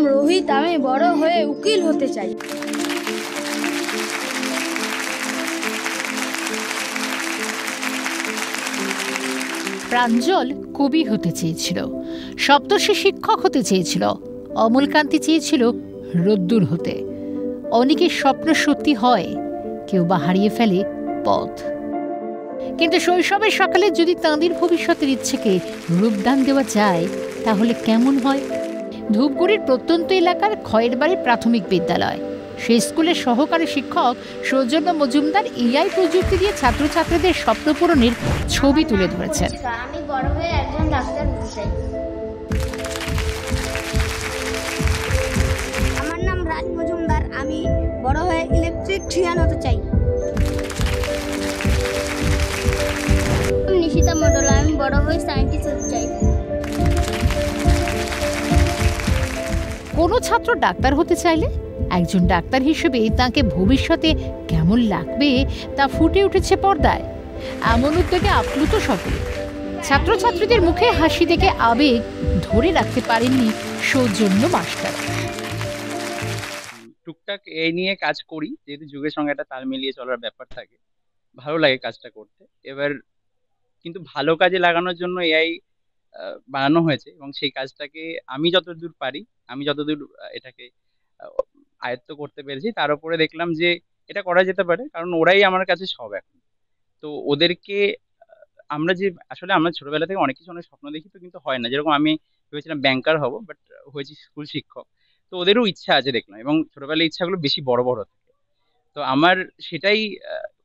রোহিত, আমি বড় হয়ে উকিল হতে চাই। প্রাঞ্জল কবি হতে চেয়েছিল, সপ্তর্ষি শিক্ষক হতে চেয়েছিল, অমলকান্তি চেয়েছিল রোদ্দুর হতে। অনেকের স্বপ্ন সত্যি হয়, কেউ বা হারিয়ে ফেলে পথ। কিন্তু শৈশবের সকালে যদি তাঁদের ভবিষ্যতের ইচ্ছেকে রূপদান দেওয়া যায় তাহলে কেমন হয়? ধূপগুড়ির প্রত্যন্ত এলাকার খয়েরবাড়ি প্রাথমিক বিদ্যালয়, সেই স্কুলের সহকারী শিক্ষক সৌজন্য মজুমদার এআই প্রযুক্তি দিয়ে ছাত্রছাত্রীদের স্বপ্ন পূরণের ছবি তুলে ধরেছেন। আমি বড় হয়ে একজন ডাক্তার হতে চাই। আমার নাম রাজ মজুমদার, আমি বড় হয়ে ইলেকট্রিশিয়ান হতে চাই। নিশিতা মণ্ডল, আমি বড় হয়ে সায়েন্টিস্ট হতে চাই। কোনো ছাত্র ডাক্তার হতে চাইলে একজন ডাক্তার হিসেবে তাকে ভবিষ্যতে কেমন লাগবে তা ফুটে উঠেছে পর্দায়। এমন উদ্যোগে আপ্লুত সকলে। ছাত্রছাত্রীদের মুখে হাসি দেখে আবেগ ধরে রাখতে পারেননি সৌজন্য মাস্টার। টুকটাক এই নিয়ে কাজ করি, যেহেতু যুগের সঙ্গে একটা তাল মিলিয়ে চলার ব্যাপার থাকে, ভালো লাগে কাজটা করতে। এবার কিন্তু ভালো কাজে লাগানোর জন্য এআই বানানো হয়েছে, এবং সেই কাজটাকে আমি যতদূর পারি, আমি যতদূর এটাকে আয়ত্ত করতে পেরেছি, তার উপরে দেখলাম যে এটা করা যেতে পারে, কারণ ওরাই আমার কাছে সব এখন। তো ওদেরকে আমরা যে আসলে আমরা ছোটবেলা থেকে অনেক কিছু অনেক স্বপ্ন দেখি, তো কিন্তু হয় না। যেরকম আমি ভেবেছিলাম ব্যাংকার হব, বাট হয়েছি স্কুল শিক্ষক। তো ওদেরও ইচ্ছা আছে দেখলাম, এবং ছোটবেলার ইচ্ছাগুলো বেশি বড় বড় থাকে। তো আমার সেটাই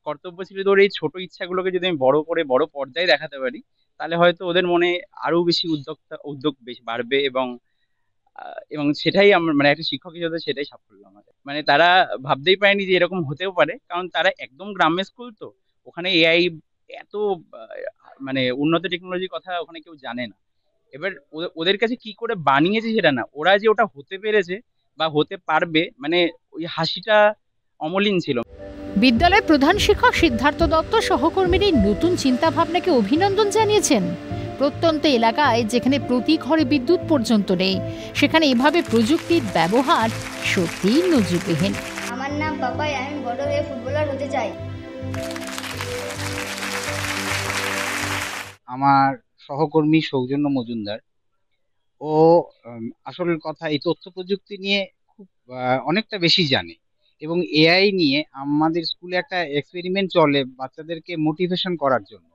কর্তব্য ছিল, ধর এই ছোট ইচ্ছাগুলোকে যদি আমি বড় করে বড় পর্দায় দেখাতে পারি, তাহলে হয়তো ওদের মনে আরো বেশি উদ্যোগ বেশি বাড়বে, এবং সেটাই আমার মানে একটা শিক্ষক হিসেবে সেটাই সাফল্য আমাদের। মানে তারা ভাবতেই পারেনি যে এরকম হতেও পারে, কারণ তারা একদম গ্রামের স্কুল, তো ওখানে এআই এত মানে উন্নত টেকনোলজির কথা ওখানে কেউ জানে না। এবার ওদের কাছে কি করে বানিয়েছে সেটা না, ওরা যে ওটা হতে পেরেছে বা হতে পারবে, মানে ওই হাসিটা অমলিন ছিল। বিদ্যালয়ের প্রধান শিক্ষক সিদ্ধার্থ দত্ত সহকর্মীর এই নতুন চিন্তা ভাবনাকে অভিনন্দন জানিয়েছেন। প্রত্যন্ত এলাকায় যেখানে প্রতি ঘরে বিদ্যুৎ পর্যন্ত নেই, সেখানে এভাবে প্রযুক্তির ব্যবহার সত্যিই নজিরবিহীন। আমার নাম পাপাই, আমি বড় হয়ে ফুটবলার হতে চাই। আমার সহকর্মী সৌজন্য মজুমদার, ও আসল কথা এই তথ্য প্রযুক্তি নিয়ে খুব অনেকটা বেশি জানে, এবং এআই নিয়ে আমাদের স্কুলে একটা এক্সপেরিমেন্ট চলে বাচ্চাদেরকে মোটিভেশন করার জন্য,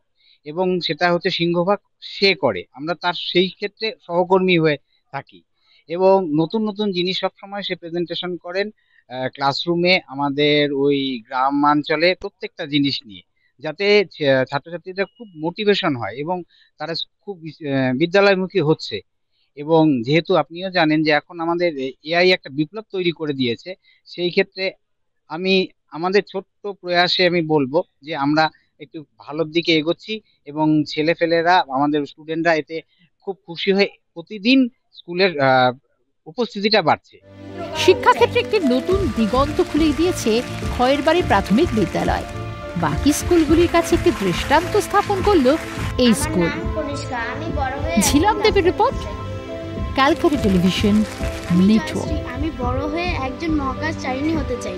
এবং সেটা হচ্ছে সিংহভাগ সে করে, আমরা তার সেই ক্ষেত্রে সহকর্মী হয়ে থাকি। এবং নতুন নতুন জিনিস সবসময় সে প্রেজেন্টেশন করেন ক্লাসরুমে, আমাদের ওই গ্রামাঞ্চলে প্রত্যেকটা জিনিস নিয়ে, যাতে ছাত্রছাত্রীদের খুব মোটিভেশন হয় এবং তারা খুব বিদ্যালয়মুখী হচ্ছে। এবং যেহেতু আপনিও জানেন যে এখন আমাদের এআই একটা বিপ্লব তৈরি করে দিয়েছে, সেই ক্ষেত্রে আমি আমাদের ছোট্ট প্রয়াসে আমি বলবো যে আমরা একটু ভালোর দিকে এগোচ্ছি, এবং ছেলেফেলেরা আমাদের স্টুডেন্টরা এতে খুব খুশি হয়ে প্রতিদিন স্কুলের উপস্থিতিটা বাড়ছে। শিক্ষাক্ষেত্রে একটি নতুন দিগন্ত খুলে দিয়েছে খয়েরবাড়ি প্রাথমিক বিদ্যালয়। বাকি স্কুলগুলির কাছে একটি দৃষ্টান্ত স্থাপন করলো এই স্কুল। ঝিলাম দেবীর রিপোর্ট, ক্যালকাটা টেলিভিশন নেটওয়ার্ক। আমি বড় হয়ে একজন মহাকাশচারিণী হতে চাই।